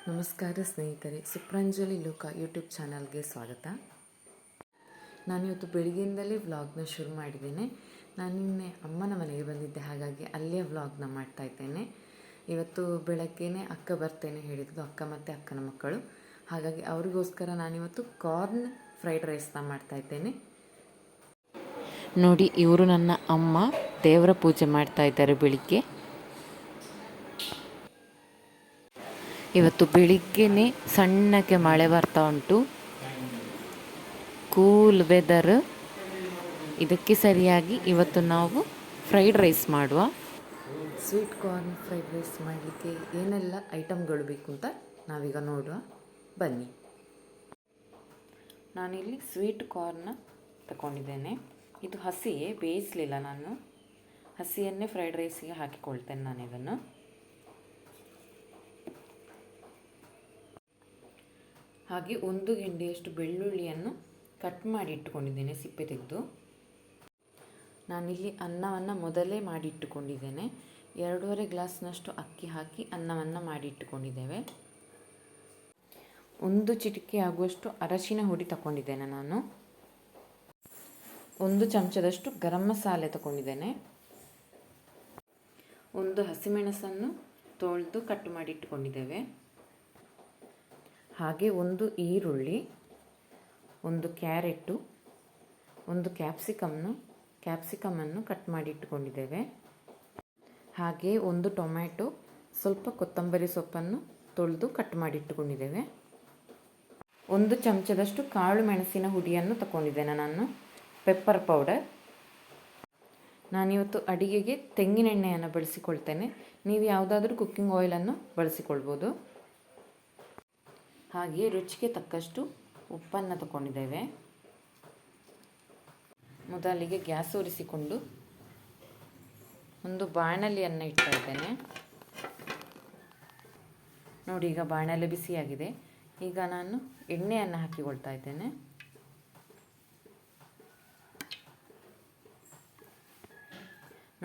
ನಮಸ್ಕಾರ ಸ್ನೇಹಿತರೆ, ಸುಪ್ರಂಜಲಿ ಲೋಕ ಯೂಟ್ಯೂಬ್ ಚಾನಲ್ಗೆ ಸ್ವಾಗತ. ನಾನಿವತ್ತು ಬೆಳಗ್ಗೆಯಿಂದಲೇ ವ್ಲಾಗ್ನ ಶುರು ಮಾಡಿದ್ದೇನೆ. ನಾನು ನಿನ್ನೆ ಅಮ್ಮನ ಮನೆಗೆ ಬಂದಿದ್ದೆ, ಹಾಗಾಗಿ ಅಲ್ಲೇ ವ್ಲಾಗ್ನ ಮಾಡ್ತಾಯಿದ್ದೇನೆ. ಇವತ್ತು ಬೆಳಗ್ಗೆನೇ ಅಕ್ಕ ಬರ್ತೇನೆ ಹೇಳಿದ್ದು, ಅಕ್ಕ ಮತ್ತು ಅಕ್ಕನ ಮಕ್ಕಳು. ಹಾಗಾಗಿ ಅವರಿಗೋಸ್ಕರ ನಾನಿವತ್ತು ಕಾರ್ನ್ ಫ್ರೈಡ್ ರೈಸ್ನ ಮಾಡ್ತಾಯಿದ್ದೇನೆ. ನೋಡಿ, ಇವರು ನನ್ನ ಅಮ್ಮ ದೇವರ ಪೂಜೆ ಮಾಡ್ತಾ ಇದ್ದಾರೆ ಬೆಳಿಗ್ಗೆ. ಇವತ್ತು ಬೆಳಿಗ್ಗೆನೇ ಸಣ್ಣಕ್ಕೆ ಮಳೆ ಬರ್ತಾ ಉಂಟು, ಕೂಲ್ ವೆದರ್. ಇದಕ್ಕೆ ಸರಿಯಾಗಿ ಇವತ್ತು ನಾವು ಫ್ರೈಡ್ ರೈಸ್ ಮಾಡುವ. ಸ್ವೀಟ್ ಕಾರ್ನ್ ಫ್ರೈಡ್ ರೈಸ್ ಮಾಡಲಿಕ್ಕೆ ಏನೆಲ್ಲ ಐಟಮ್ಗಳು ಬೇಕು ಅಂತ ನಾವೀಗ ನೋಡುವ, ಬನ್ನಿ. ನಾನಿಲ್ಲಿ ಸ್ವೀಟ್ ಕಾರ್ನ ತಗೊಂಡಿದ್ದೇನೆ. ಇದು ಹಸಿಯೇ, ಬೇಯಿಸಲಿಲ್ಲ ನಾನು. ಹಸಿಯನ್ನೇ ಫ್ರೈಡ್ ರೈಸಿಗೆ ಹಾಕಿಕೊಳ್ತೇನೆ ನಾನು ಇದನ್ನು. ಹಾಗೆ 1 ಗೆಂಡೆಯಷ್ಟು ಬೆಳ್ಳುಳ್ಳಿಯನ್ನು ಕಟ್ ಮಾಡಿ ಇಟ್ಟುಕೊಂಡಿದ್ದೇನೆ, ಸಿಪ್ಪೆ ತೆಗೆದು. ನಾನಿಲ್ಲಿ ಅನ್ನವನ್ನು ಮೊದಲೇ ಮಾಡಿ ಇಟ್ಟುಕೊಂಡಿದ್ದೇನೆ. 2.5 ಗ್ಲಾಸ್ನಷ್ಟು ಅಕ್ಕಿ ಹಾಕಿ ಅನ್ನವನ್ನು ಮಾಡಿ ಇಟ್ಟುಕೊಂಡಿದ್ದೇವೆ. 1 ಚಿಟಿಕೆ ಆಗುವಷ್ಟು ಅರಶಿನ ಹುಡಿ ತಗೊಂಡಿದ್ದೇನೆ ನಾನು. 1 ಚಮಚದಷ್ಟು ಗರಂ ಮಸಾಲೆ ತಗೊಂಡಿದ್ದೇನೆ. 1 ಹಸಿಮೆಣಸನ್ನು ತೊಳೆದು ಕಟ್ ಮಾಡಿ ಇಟ್ಟುಕೊಂಡಿದ್ದೇವೆ. ಹಾಗೆ 1 ಈರುಳ್ಳಿ, 1 ಕ್ಯಾರೆಟು, 1 ಕ್ಯಾಪ್ಸಿಕಮನ್ನು ಕಟ್ ಮಾಡಿ ಇಟ್ಟುಕೊಂಡಿದ್ದೇವೆ. ಹಾಗೆ 1 ಟೊಮ್ಯಾಟೊ, ಸ್ವಲ್ಪ ಕೊತ್ತಂಬರಿ ಸೊಪ್ಪನ್ನು ತೊಳೆದು ಕಟ್ ಮಾಡಿ ಇಟ್ಟುಕೊಂಡಿದ್ದೇವೆ. 1 ಚಮಚದಷ್ಟು ಕಾಳು ಮೆಣಸಿನ ಹುಡಿಯನ್ನು ತಗೊಂಡಿದ್ದೇನೆ ನಾನು, ಪೆಪ್ಪರ್ ಪೌಡರ್. ನಾನಿವತ್ತು ಅಡಿಗೆಗೆ ತೆಂಗಿನೆಣ್ಣೆಯನ್ನು ಬಳಸಿಕೊಳ್ತೇನೆ. ನೀವು ಯಾವುದಾದ್ರೂ ಕುಕ್ಕಿಂಗ್ ಆಯಿಲನ್ನು ಬಳಸಿಕೊಳ್ಬೋದು. ಹಾಗೆ ರುಚಿಗೆ ತಕ್ಕಷ್ಟು ಉಪ್ಪನ್ನು ತಗೊಂಡಿದ್ದೇವೆ. ಮೊದಲಿಗೆ ಗ್ಯಾಸ್ ಉರಿಸಿಕೊಂಡು ಒಂದು ಬಾಣಲೆಯನ್ನು ಇಡ್ತಾ ಇದ್ದೇನೆ. ನೋಡಿ, ಈಗ ಬಾಣಲೆ ಬಿಸಿಯಾಗಿದೆ. ಈಗ ನಾನು ಎಣ್ಣೆಯನ್ನು ಹಾಕಿಕೊಳ್ತಾ ಇದ್ದೇನೆ.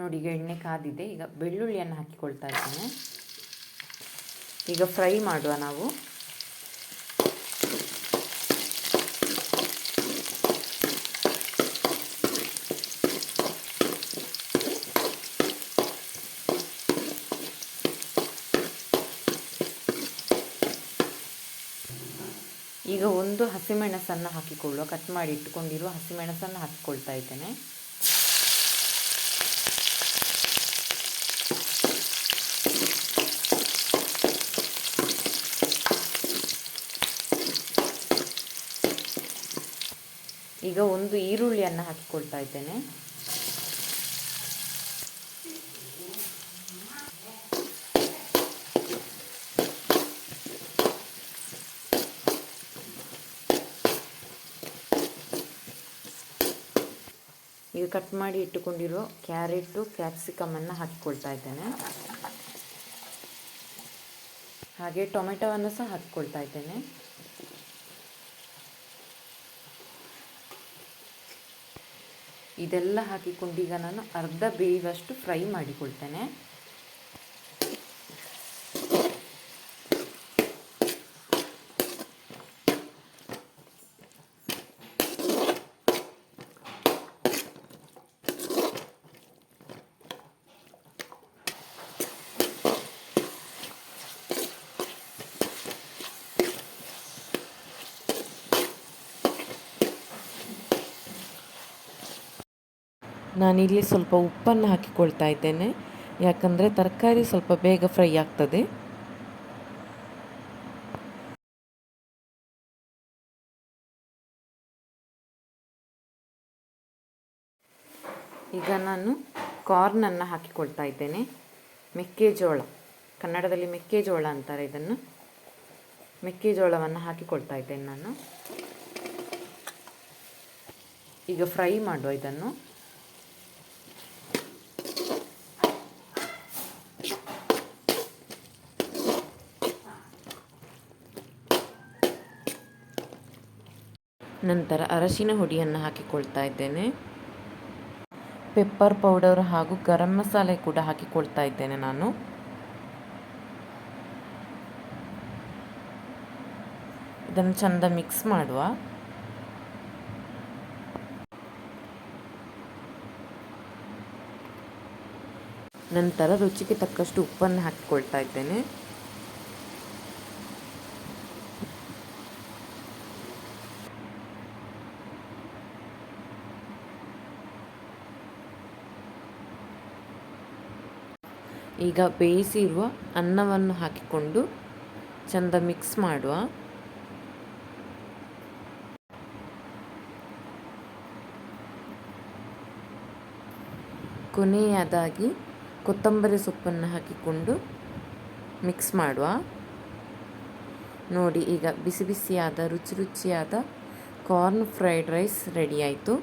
ನೋಡಿ, ಈಗ ಎಣ್ಣೆ ಕಾದಿದೆ. ಈಗ ಬೆಳ್ಳುಳ್ಳಿಯನ್ನು ಹಾಕಿಕೊಳ್ತಾ ಇದ್ದೇನೆ. ಈಗ ಫ್ರೈ ಮಾಡುವ ನಾವು. ಈಗ 1 ಹಸಿಮೆಣಸನ್ನು ಹಾಕಿಕೊಳ್ಳುವ, ಕಟ್ ಮಾಡಿ ಇಟ್ಟುಕೊಂಡಿರುವ ಹಸಿಮೆಣಸನ್ನು ಹಾಕಿಕೊಳ್ತಾ ಇದ್ದೇನೆ. ಈಗ 1 ಈರುಳ್ಳಿಯನ್ನು ಹಾಕಿಕೊಳ್ತಾ ಇದ್ದೇನೆ. ಈಗ ಕಟ್ ಮಾಡಿ ಇಟ್ಟುಕೊಂಡಿರೋ ಕ್ಯಾರೆಟು, ಕ್ಯಾಪ್ಸಿಕಮನ್ನು ಹಾಕಿಕೊಳ್ತಾ ಇದ್ದೇನೆ. ಹಾಗೆ ಟೊಮೆಟೊವನ್ನು ಸಹ ಹಾಕಿಕೊಳ್ತಾ ಇದ್ದೇನೆ. ಇದೆಲ್ಲ ಹಾಕಿಕೊಂಡು ಈಗ ನಾನು ಅರ್ಧ ಬೇಯುವಷ್ಟು ಫ್ರೈ ಮಾಡಿಕೊಳ್ತೇನೆ. ನಾನಿಲ್ಲಿ ಸ್ವಲ್ಪ ಉಪ್ಪನ್ನು ಹಾಕಿಕೊಳ್ತಾ ಇದ್ದೇನೆ, ಯಾಕಂದರೆ ತರಕಾರಿ ಸ್ವಲ್ಪ ಬೇಗ ಫ್ರೈ ಆಗ್ತದೆ. ಈಗ ನಾನು ಕಾರ್ನನ್ನು ಹಾಕಿಕೊಳ್ತಾ ಇದ್ದೇನೆ. ಮೆಕ್ಕೆಜೋಳ, ಕನ್ನಡದಲ್ಲಿ ಮೆಕ್ಕೆಜೋಳ ಅಂತಾರೆ ಇದನ್ನು. ಮೆಕ್ಕೆಜೋಳವನ್ನು ಹಾಕಿಕೊಳ್ತಾ ಇದ್ದೇನೆ ನಾನು. ಈಗ ಫ್ರೈ ಮಾಡುವ ಇದನ್ನು. ನಂತರ ಅರಶಿನ ಹುಡಿಯನ್ನು ಹಾಕಿಕೊಳ್ತಾ ಇದ್ದೇನೆ. ಪೆಪ್ಪರ್ ಪೌಡರ್ ಹಾಗೂ ಗರಂ ಮಸಾಲೆ ಕೂಡ ಹಾಕಿಕೊಳ್ತಾ ಇದ್ದೇನೆ ನಾನು. ಇದನ್ನು ಚೆಂದ ಮಿಕ್ಸ್ ಮಾಡುವ. ನಂತರ ರುಚಿಗೆ ತಕ್ಕಷ್ಟು ಉಪ್ಪನ್ನು ಹಾಕಿಕೊಳ್ತಾ ಇದ್ದೇನೆ. ಈಗ ಬೇಯಿಸಿರುವ ಅನ್ನವನ್ನು ಹಾಕಿಕೊಂಡು ಚೆಂದ ಮಿಕ್ಸ್ ಮಾಡುವ. ಕೊನೆಯದಾಗಿ ಕೊತ್ತಂಬರಿ ಸೊಪ್ಪನ್ನು ಹಾಕಿಕೊಂಡು ಮಿಕ್ಸ್ ಮಾಡುವ. ನೋಡಿ, ಈಗ ಬಿಸಿ ಬಿಸಿಯಾದ ರುಚಿ ರುಚಿಯಾದ ಕಾರ್ನ್ ಫ್ರೈಡ್ ರೈಸ್ ರೆಡಿ ಆಯಿತು.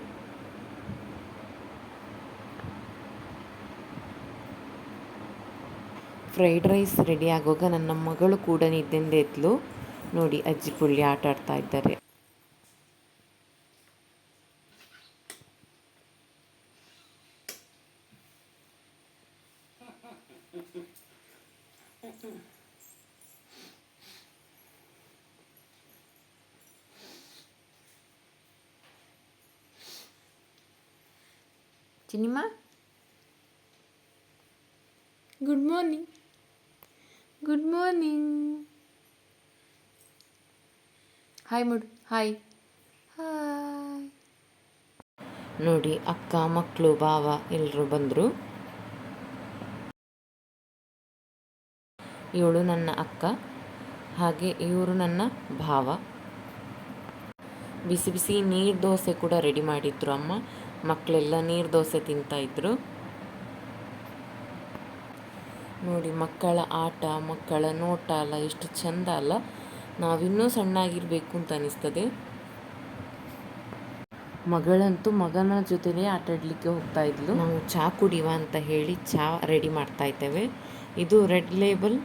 ಫ್ರೈಡ್ ರೈಸ್ ರೆಡಿ ಆಗುವಾಗ ನನ್ನ ಮಗಳು ಕೂಡ ನಿದ್ದೆಂದು ಎದ್ಲು. ನೋಡಿ, ಅಜ್ಜಿ ಪುಳ್ಳಿ ಆಟ ಆಡ್ತಾ ಇದ್ದಾರೆ. ಚಿನಿಮಾ, good morning. Good morning. Hi ಮುಡು, ಹಾಯ್ ಹಾಯ್. ನೋಡಿ, ಅಕ್ಕ, ಮಕ್ಕಳು, ಭಾವ ಎಲ್ಲರೂ ಬಂದರು. ಇವಳು ನನ್ನ ಅಕ್ಕ, ಹಾಗೆ ಇವರು ನನ್ನ ಭಾವ. ಬಿಸಿ ಬಿಸಿ ನೀರು ದೋಸೆ ಕೂಡ ರೆಡಿ ಮಾಡಿದ್ರು ಅಮ್ಮ. ಮಕ್ಕಳೆಲ್ಲ ನೀರು ದೋಸೆ ತಿಂತಾಯಿದ್ರು. ನೋಡಿ, ಮಕ್ಕಳ ಆಟ, ಮಕ್ಕಳ ನೋಟ ಅಲ್ಲ ಎಷ್ಟು ಚೆಂದ ಅಲ್ಲ. ನಾವಿನ್ನೂ ಸಣ್ಣಾಗಿರಬೇಕು ಅಂತ ಅನಿಸ್ತದೆ. ಮಗಳಂತೂ ಮಗನ ಜೊತೆಲೇ ಆಟ ಆಡಲಿಕ್ಕೆ ಹೋಗ್ತಾ ಇದ್ಲು. ನಾವು ಚಹಾ ಕುಡಿಯುವ ಅಂತ ಹೇಳಿ ಚಹಾ ರೆಡಿ ಮಾಡ್ತಾ ಇದ್ದೇವೆ. ಇದು ರೆಡ್ ಲೇಬಲ್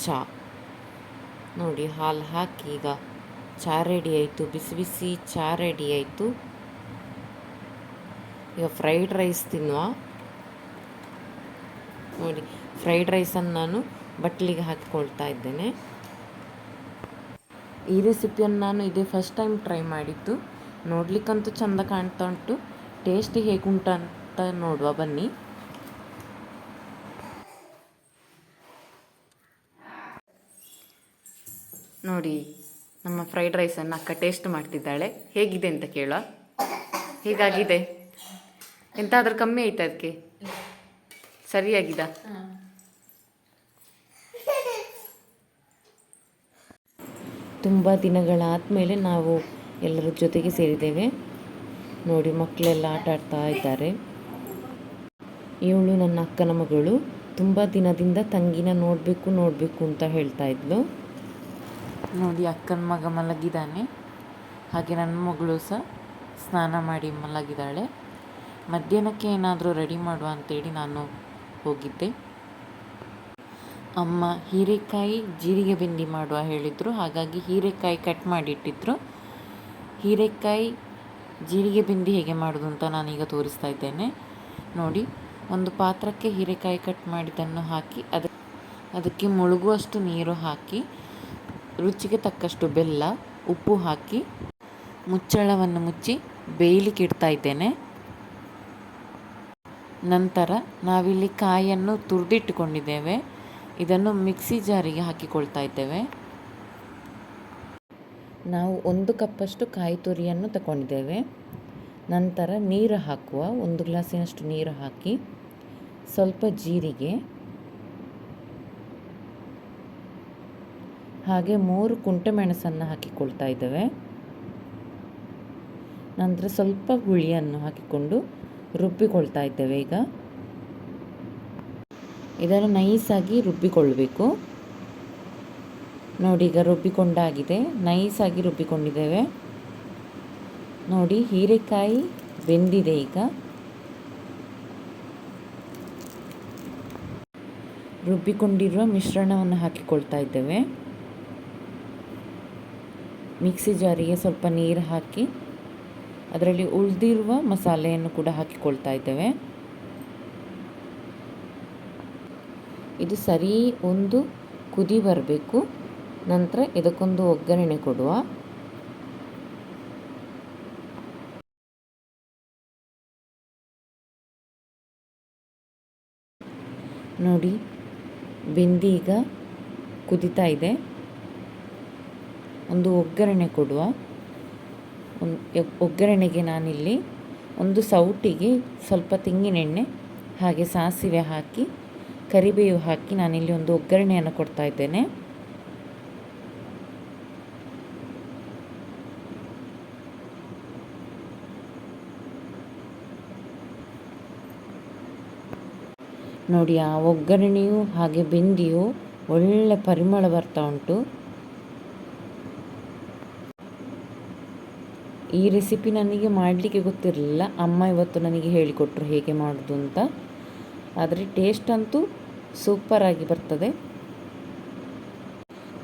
ಚಹಾ. ನೋಡಿ, ಹಾಲು ಹಾಕಿ ಈಗ ಚಹಾ ರೆಡಿ ಆಯಿತು. ಬಿಸಿ ಬಿಸಿ ಚಹಾ ರೆಡಿ ಆಯಿತು. ಈಗ ಫ್ರೈಡ್ ರೈಸ್ ತಿನ್ನುವ. ನೋಡಿ, ಫ್ರೈಡ್ ರೈಸನ್ನು ನಾನು ಬಟ್ಲಿಗೆ ಹಾಕಿಕೊಳ್ತಾ ಇದ್ದೇನೆ. ಈ ರೆಸಿಪಿಯನ್ನು ನಾನು ಇದೇ ಫಸ್ಟ್ ಟೈಮ್ ಟ್ರೈ ಮಾಡಿದ್ದು. ನೋಡ್ಲಿಕ್ಕಂತೂ ಚೆಂದ ಕಾಣ್ತಾ ಉಂಟು. ಟೇಸ್ಟ್ ಹೇಗುಂಟ ಅಂತ ನೋಡುವ ಬನ್ನಿ. ನೋಡಿ, ನಮ್ಮ ಫ್ರೈಡ್ ರೈಸನ್ನು ಅಕ್ಕ ಟೇಸ್ಟ್ ಮಾಡ್ತಿದ್ದಾಳೆ. ಹೇಗಿದೆ ಅಂತ ಕೇಳುವ. ಹೇಗಾಗಿದೆ? ಎಂತಾದರೂ ಕಮ್ಮಿ ಆಯ್ತಾ ಅದಕ್ಕೆ? ಸರಿಯಾಗಿದ? ತುಂಬ ದಿನಗಳಾದಮೇಲೆ ನಾವು ಎಲ್ಲರ ಜೊತೆಗೆ ಸೇರಿದ್ದೇವೆ. ನೋಡಿ, ಮಕ್ಕಳೆಲ್ಲ ಆಟ ಆಡ್ತಾ ಇದ್ದಾರೆ. ಇವಳು ನನ್ನ ಅಕ್ಕನ ಮಗಳು. ತುಂಬ ದಿನದಿಂದ ತಂಗಿನ ನೋಡಬೇಕು ಅಂತ ಹೇಳ್ತಾ ಇದ್ಲು. ನೋಡಿ, ಅಕ್ಕನ ಮಗ ಮಲಗಿದ್ದಾನೆ. ಹಾಗೆ ನನ್ನ ಮಗಳು ಸಹ ಸ್ನಾನ ಮಾಡಿ ಮಲಗಿದ್ದಾಳೆ. ಮಧ್ಯಾಹ್ನಕ್ಕೆ ಏನಾದರೂ ರೆಡಿ ಮಾಡುವ ಅಂತೇಳಿ ನಾನು ಹೋಗಿದ್ದೆ. ಅಮ್ಮ ಹೀರೆಕಾಯಿ ಜೀರಿಗೆ ಬೆಂದಿ ಮಾಡುವ ಹೇಳಿದರು. ಹಾಗಾಗಿ ಹೀರೆಕಾಯಿ ಕಟ್ ಮಾಡಿಟ್ಟಿದ್ರು. ಹೀರೆಕಾಯಿ ಜೀರಿಗೆ ಬೆಂದಿ ಹೇಗೆ ಮಾಡೋದು ಅಂತ ನಾನೀಗ ತೋರಿಸ್ತಾ ಇದ್ದೇನೆ. ನೋಡಿ, ಒಂದು ಪಾತ್ರಕ್ಕೆ ಹೀರೆಕಾಯಿ ಕಟ್ ಮಾಡಿದ್ದನ್ನು ಹಾಕಿ ಅದಕ್ಕೆ ಮುಳುಗುವಷ್ಟು ನೀರು ಹಾಕಿ ರುಚಿಗೆ ತಕ್ಕಷ್ಟು ಬೆಲ್ಲ, ಉಪ್ಪು ಹಾಕಿ ಮುಚ್ಚಳವನ್ನು ಮುಚ್ಚಿ ಬೇಯಲಿಕ್ಕೆ ಇಡ್ತಾ ಇದ್ದೇನೆ. ನಂತರ ನಾವಿಲ್ಲಿ ಕಾಯನ್ನು ತುರಿದಿಟ್ಟುಕೊಂಡಿದ್ದೇವೆ. ಇದನ್ನು ಮಿಕ್ಸಿ ಜಾರಿಗೆ ಹಾಕಿಕೊಳ್ತಾ ಇದ್ದೇವೆ. ನಾವು 1 ಕಪ್ಪಷ್ಟು ಕಾಯಿ ತುರಿಯನ್ನು ತಗೊಂಡಿದ್ದೇವೆ. ನಂತರ ನೀರು ಹಾಕುವ. 1 ಗ್ಲಾಸಿನಷ್ಟು ನೀರು ಹಾಕಿ ಸ್ವಲ್ಪ ಜೀರಿಗೆ ಹಾಗೆ 3 ಕುಂಟೆ ಮೆಣಸನ್ನು ಹಾಕಿಕೊಳ್ತಾ ಇದ್ದೇವೆ. ನಂತರ ಸ್ವಲ್ಪ ಹುಳಿಯನ್ನು ಹಾಕಿಕೊಂಡು ರುಬ್ಬಿಕೊಳ್ತಾ ಇದ್ದೇವೆ. ಈಗ ಇದನ್ನು ನೈಸಾಗಿ ರುಬ್ಬಿಕೊಳ್ಳಬೇಕು. ನೋಡಿ, ಈಗ ರುಬ್ಬಿಕೊಂಡಾಗಿದೆ. ನೈಸಾಗಿ ರುಬ್ಬಿಕೊಂಡಿದ್ದೇವೆ. ನೋಡಿ, ಹೀರೆಕಾಯಿ ಬೆಂದಿದೆ. ಈಗ ರುಬ್ಬಿಕೊಂಡಿರುವ ಮಿಶ್ರಣವನ್ನು ಹಾಕಿಕೊಳ್ತಾ ಇದ್ದೇವೆ. ಮಿಕ್ಸಿ ಜಾರಿಗೆ ಸ್ವಲ್ಪ ನೀರು ಹಾಕಿ ಅದರಲ್ಲಿ ಉಳಿದಿರುವ ಮಸಾಲೆಯನ್ನು ಕೂಡ ಹಾಕಿಕೊಳ್ತಾ ಇದ್ದೇವೆ. ಇದು ಸರಿ ಒಂದು ಕುದಿ ಬರಬೇಕು. ನಂತರ ಇದಕ್ಕೊಂದು ಒಗ್ಗರಣೆ ಕೊಡುವ. ನೋಡಿ ಬೆಂದಿ ಈಗ ಕುದೀತಾ ಇದೆ. ಒಂದು ಒಗ್ಗರಣೆ ಕೊಡುವ. ಒಗ್ಗರಣೆಗೆ ನಾನಿಲ್ಲಿ ಒಂದು ಸೌಟಿಗೆ ಸ್ವಲ್ಪ ತೆಂಗಿನೆಣ್ಣೆ ಹಾಗೆ ಸಾಸಿವೆ ಹಾಕಿ ಕರಿಬೇವು ಹಾಕಿ ನಾನಿಲ್ಲಿ ಒಂದು ಒಗ್ಗರಣೆಯನ್ನು ಕೊಡ್ತಾ ಇದ್ದೇನೆ. ನೋಡಿ ಆ ಒಗ್ಗರಣೆಯು ಹಾಗೆ ಬೆಂದಿಯು ಒಳ್ಳೆ ಪರಿಮಳ ಬರ್ತಾ ಉಂಟು. ಈ ರೆಸಿಪಿ ನನಗೆ ಮಾಡಲಿಕ್ಕೆ ಗೊತ್ತಿರಲಿಲ್ಲ, ಅಮ್ಮ ಇವತ್ತು ನನಗೆ ಹೇಳಿಕೊಟ್ರು ಹೇಗೆ ಮಾಡೋದು ಅಂತ. ಆದರೆ ಟೇಸ್ಟ್ ಅಂತೂ ಸೂಪರಾಗಿ ಬರ್ತದೆ.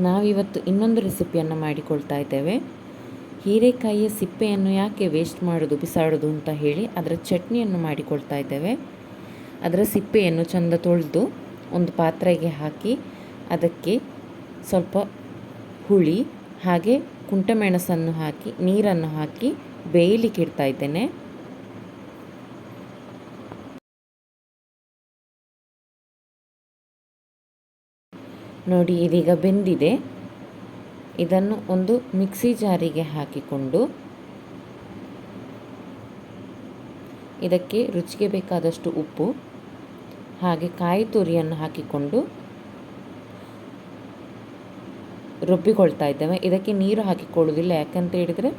ನಾವಿವತ್ತು ಇನ್ನೊಂದು ರೆಸಿಪಿಯನ್ನು ಮಾಡಿಕೊಳ್ತಾ ಇದ್ದೇವೆ. ಹೀರೆಕಾಯಿಯ ಸಿಪ್ಪೆಯನ್ನು ಯಾಕೆ ವೇಸ್ಟ್ ಮಾಡೋದು, ಬಿಸಾಡೋದು ಅಂತ ಹೇಳಿ ಅದರ ಚಟ್ನಿಯನ್ನು ಮಾಡಿಕೊಳ್ತಾ ಇದ್ದೇವೆ. ಅದರ ಸಿಪ್ಪೆಯನ್ನು ಚೆಂದ ತೊಳೆದು ಒಂದು ಪಾತ್ರೆಗೆ ಹಾಕಿ ಅದಕ್ಕೆ ಸ್ವಲ್ಪ ಹುಳಿ ಹಾಗೆ ಕುಂಟಮೆಣಸನ್ನು ಹಾಕಿ ನೀರನ್ನು ಹಾಕಿ ಬೇಯಲಿಕ್ಕೆ ಇಡ್ತಾ ಇದ್ದೇನೆ. ನೋಡಿ ಇದೀಗ ಬೆಂದಿದೆ. ಇದನ್ನು ಒಂದು ಮಿಕ್ಸಿ ಜಾರಿಗೆ ಹಾಕಿಕೊಂಡು ಇದಕ್ಕೆ ರುಚಿಗೆ ಬೇಕಾದಷ್ಟು ಉಪ್ಪು ಹಾಗೆ ಕಾಯಿ ತುರಿಯನ್ನು ಹಾಕಿಕೊಂಡು ರುಬ್ಬಿಕೊಳ್ತಾ ಇದ್ದೇವೆ. ಇದಕ್ಕೆ ನೀರು ಹಾಕಿಕೊಳ್ಳುವುದಿಲ್ಲ, ಯಾಕಂತ ಹೇಳಿದರೆ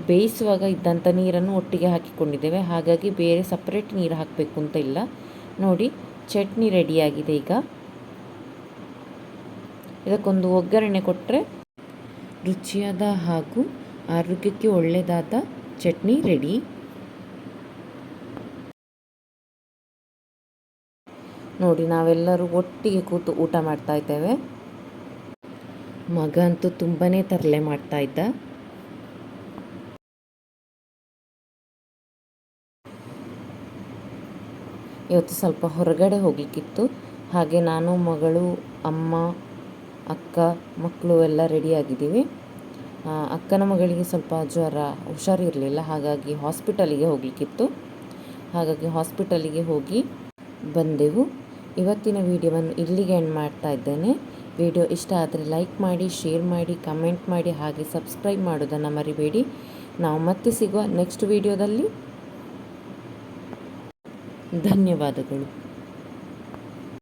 ಬೇಯಿಸುವಾಗ ಇದ್ದಂಥ ನೀರನ್ನು ಒಟ್ಟಿಗೆ ಹಾಕಿಕೊಂಡಿದ್ದೇವೆ, ಹಾಗಾಗಿ ಬೇರೆ ಸಪ್ರೇಟ್ ನೀರು ಹಾಕಬೇಕು ಅಂತ ಇಲ್ಲ. ನೋಡಿ ಚಟ್ನಿ ರೆಡಿಯಾಗಿದೆ. ಈಗ ಇದಕ್ಕೊಂದು ಒಗ್ಗರಣೆ ಕೊಟ್ಟರೆ ರುಚಿಯಾದ ಹಾಗೂ ಆರೋಗ್ಯಕ್ಕೆ ಒಳ್ಳೆಯದಾದ ಚಟ್ನಿ ರೆಡಿ. ನೋಡಿ ನಾವೆಲ್ಲರೂ ಒಟ್ಟಿಗೆ ಕೂತು ಊಟ ಮಾಡ್ತಾ ಇದ್ದೇವೆ. ಮಗ ಅಂತೂ ತುಂಬಾ ತರಲೆ ಮಾಡ್ತಾ ಇದ್ದ. ಇವತ್ತು ಸ್ವಲ್ಪ ಹೊರಗಡೆ ಹೋಗಲಿಕ್ಕಿತ್ತು, ಹಾಗೆ ನಾನು, ಮಗಳು, ಅಮ್ಮ, ಅಕ್ಕ, ಮಕ್ಕಳು ಎಲ್ಲ ರೆಡಿಯಾಗಿದ್ದೀವಿ. ಅಕ್ಕನ ಮಗಳಿಗೆ ಸ್ವಲ್ಪ ಜ್ವರ, ಹುಷಾರಿರಲಿಲ್ಲ, ಹಾಗಾಗಿ ಹಾಸ್ಪಿಟಲಿಗೆ ಹೋಗಲಿಕ್ಕಿತ್ತು. ಹಾಗಾಗಿ ಹಾಸ್ಪಿಟಲಿಗೆ ಹೋಗಿ ಬಂದೆವು. ಇವತ್ತಿನ ವಿಡಿಯೋವನ್ನು ಇಲ್ಲಿಗೆ ಎಂಡ್ ಮಾಡ್ತಾ ಇದ್ದೇನೆ. ವಿಡಿಯೋ ಇಷ್ಟ ಆದರೆ ಲೈಕ್ ಮಾಡಿ, ಶೇರ್ ಮಾಡಿ, ಕಮೆಂಟ್ ಮಾಡಿ, ಹಾಗೆ ಸಬ್ಸ್ಕ್ರೈಬ್ ಮಾಡೋದನ್ನು ಮರಿಬೇಡಿ. ನಾವು ಮತ್ತೆ ಸಿಗುವ ನೆಕ್ಸ್ಟ್ ವಿಡಿಯೋದಲ್ಲಿ. ಧನ್ಯವಾದಗಳು.